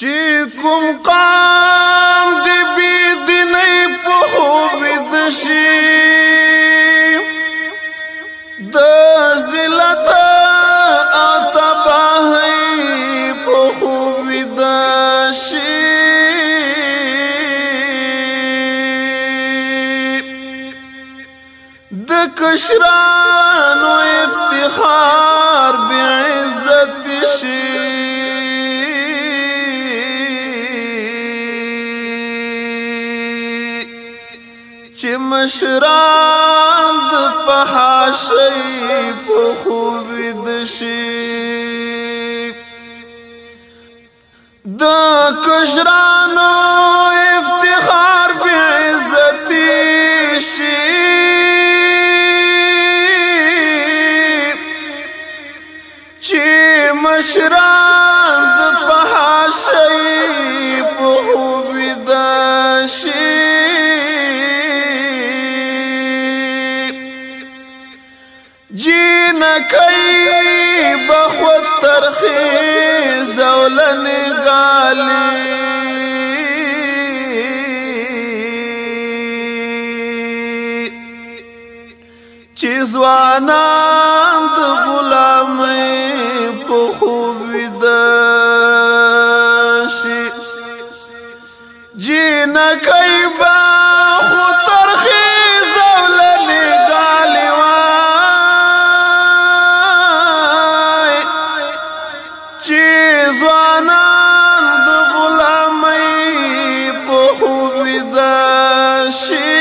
چې کوم قام دی بی دیني په خوب د شي د ذلت او تباہی په خوب د شي د کشرانو افتخار بعزت شي چې مشران د فحاشۍ په خوب د شي د کشرانو افتخار بعزت شي چې مشران د فحاشۍ په خوب د شي جینکی بخوت ترخیز اولن گالی چی زوانان د غلامی په خوب داشی جینکی بخوت ترخیز اولن گالی زوانان د غلامی په خوب د شي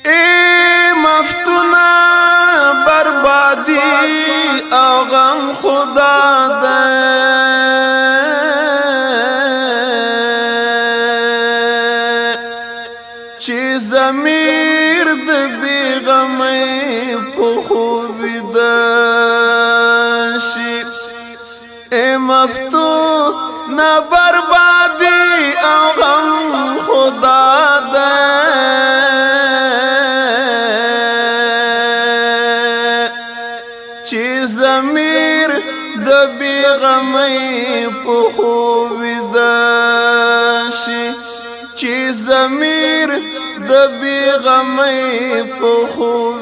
ای مفتونه بربادي او غم خدا ده چې ضمیر د بیغمۍ په خوب د شي ای مفتونه بربادي او غم خدا ده چې ضمیر د بیغمۍ په خوب د شي چې ضمیر د بیغمۍ په خوب